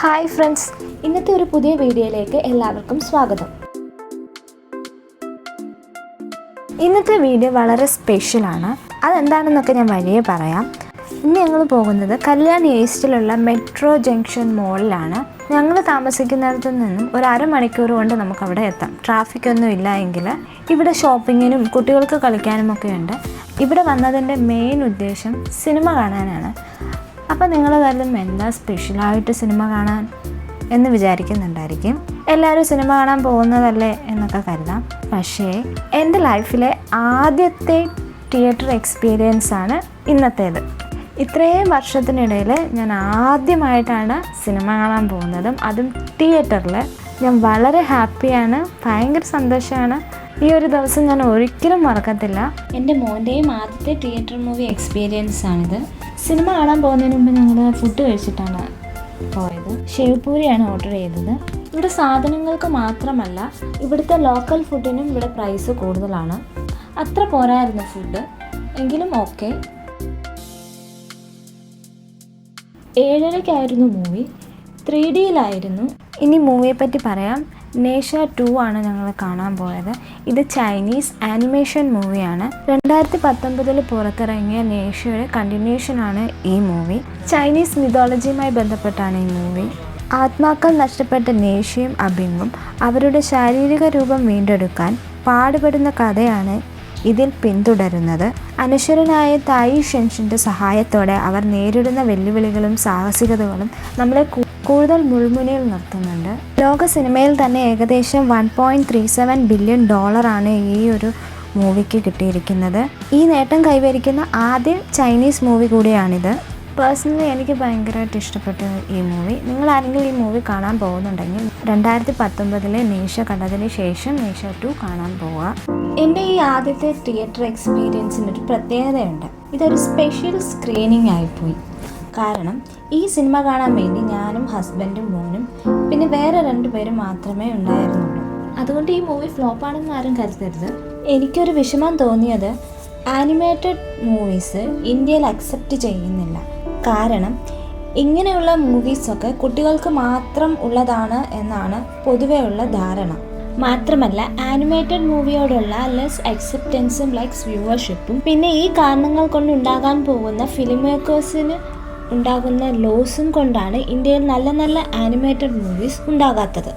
Hi friends, ഇന്നത്തെ ഒരു പുതിയ വീഡിയോയിലേക്ക് എല്ലാവർക്കും സ്വാഗതം. ഇന്നത്തെ വീഡിയോ വളരെ സ്പെഷ്യലാണ്. അതെന്താണെന്നൊക്കെ ഞാൻ വഴിയേ പറയാം. ഇന്ന് ഞങ്ങൾ പോകുന്നത് കല്യാൺ ഈസ്റ്റിലുള്ള മെട്രോ ജംഗ്ഷൻ മോളിലാണ്. ഞങ്ങൾ താമസിക്കുന്നിടത്തു നിന്നും ഒരു അരമണിക്കൂർ കൊണ്ട് നമുക്കവിടെ എത്താം. ട്രാഫിക്കൊന്നും ഇല്ല എങ്കിൽ ഇവിടെ ഷോപ്പിങ്ങിനും കുട്ടികൾക്ക് കളിക്കാനും ഒക്കെ ഉണ്ട്. ഇവിടെ വന്നതിൻ്റെ മെയിൻ ഉദ്ദേശം സിനിമ കാണാനാണ്. അപ്പോൾ നിങ്ങൾ കരുതും എന്താ സ്പെഷ്യലായിട്ട് സിനിമ കാണാൻ എന്ന് വിചാരിക്കുന്നുണ്ടായിരിക്കും. എല്ലാവരും സിനിമ കാണാൻ പോകുന്നതല്ലേ എന്നൊക്കെ കരുതാം. പക്ഷേ എൻ്റെ ലൈഫിലെ ആദ്യത്തെ തിയേറ്റർ എക്സ്പീരിയൻസ് ആണ് ഇന്നത്തേത്. ഇത്രയും വർഷത്തിനിടയിൽ ഞാൻ ആദ്യമായിട്ടാണ് സിനിമ കാണാൻ പോകുന്നതും, അതും തിയേറ്ററിൽ. ഞാൻ വളരെ ഹാപ്പിയാണ്, ഭയങ്കര സന്തോഷമാണ്. ഈ ഒരു ദിവസം ഞാൻ ഒരിക്കലും മറക്കത്തില്ല. എൻ്റെ മോൻ്റെയും ആദ്യത്തെ തിയേറ്റർ മൂവി എക്സ്പീരിയൻസ് ആണിത്. സിനിമ കാണാൻ പോകുന്നതിന് മുമ്പ് ഞങ്ങൾ ഫുഡ് കഴിച്ചിട്ടാണ് പോയത്. ഷേവ്പൂരിയാണ് ഓർഡർ ചെയ്തത്. ഇവിടെ സാധനങ്ങൾക്ക് മാത്രമല്ല, ഇവിടുത്തെ ലോക്കൽ ഫുഡിനും ഇവിടെ പ്രൈസ് കൂടുതലാണ്. അത്ര പോരായിരുന്നു ഫുഡ്, എങ്കിലും ഓക്കെ. 7:30 മൂവി, 3Dയിലായിരുന്നു. ഇനി മൂവിയെപ്പറ്റി പറയാം. നേഷ 2 ആണ് ഞങ്ങൾ കാണാൻ പോയത്. ഇത് ചൈനീസ് ആനിമേഷൻ മൂവിയാണ്. 2019 പുറത്തിറങ്ങിയ നേഷയുടെ കണ്ടിന്യൂഷനാണ് ഈ മൂവി. ചൈനീസ് മിതോളജിയുമായി ബന്ധപ്പെട്ടാണ് ഈ മൂവി. ആത്മാക്കൾ നഷ്ടപ്പെട്ട നേഷയും അബിങ്ങും അവരുടെ ശാരീരിക രൂപം വീണ്ടെടുക്കാൻ പാടുപെടുന്ന കഥയാണ് ഇതിൽ പിന്തുടരുന്നത്. അനശ്വരനായ തായി ഷെൻഷിൻ്റെ സഹായത്തോടെ അവർ നേരിടുന്ന വെല്ലുവിളികളും സാഹസികതകളും നമ്മളെ കൂടുതൽ മുൾമുനയിൽ നിർത്തുന്നുണ്ട്. ലോക സിനിമയിൽ തന്നെ ഏകദേശം $1.37 ബില്യൺ ഈ ഒരു മൂവിക്ക് കിട്ടിയിരിക്കുന്നത്. ഈ നേട്ടം കൈവരിക്കുന്ന ആദ്യ ചൈനീസ് മൂവി കൂടിയാണിത്. പേഴ്സണലി എനിക്ക് ഭയങ്കരമായിട്ട് ഇഷ്ടപ്പെട്ട ഈ മൂവി. നിങ്ങൾ ആരെങ്കിലും ഈ മൂവി കാണാൻ പോകുന്നുണ്ടെങ്കിൽ 2019 നേഷ കണ്ടതിന് ശേഷം നേഷ 2 കാണാൻ പോവുക. എൻ്റെ ഈ ആദ്യത്തെ തിയേറ്റർ എക്സ്പീരിയൻസിനൊരു പ്രത്യേകതയുണ്ട്. ഇതൊരു സ്പെഷ്യൽ സ്ക്രീനിങ് ആയിപ്പോയി. കാരണം ഈ സിനിമ കാണാൻ വേണ്ടി ഞാനും ഹസ്ബൻഡും മോനും പിന്നെ വേറെ 2 പേരും മാത്രമേ ഉണ്ടായിരുന്നുള്ളൂ. അതുകൊണ്ട് ഈ മൂവി ഫ്ലോപ്പാണെന്ന് ആരും കരുതരുത്. എനിക്കൊരു വിഷമം തോന്നിയത് ആനിമേറ്റഡ് മൂവീസ് ഇന്ത്യയിൽ അക്സെപ്റ്റ് ചെയ്യുന്നില്ല. കാരണം ഇങ്ങനെയുള്ള മൂവീസൊക്കെ കുട്ടികൾക്ക് മാത്രം ഉള്ളതാണ് എന്നാണ് പൊതുവെയുള്ള ധാരണ. മാത്രമല്ല ആനിമേറ്റഡ് മൂവിയോടുള്ള ലെസ് അക്സെപ്റ്റൻസും ലൈക്സ് വ്യൂവർഷിപ്പും പിന്നെ ഈ കാരണങ്ങൾ കൊണ്ട് ഉണ്ടാകാൻ പോകുന്ന ഫിലിം മേക്കേഴ്സിന് ഉണ്ടാകുന്ന ലോസും കൊണ്ടാണ് ഇന്ത്യയിൽ നല്ല നല്ല ആനിമേറ്റഡ് മൂവീസ് ഉണ്ടാകാത്തത്.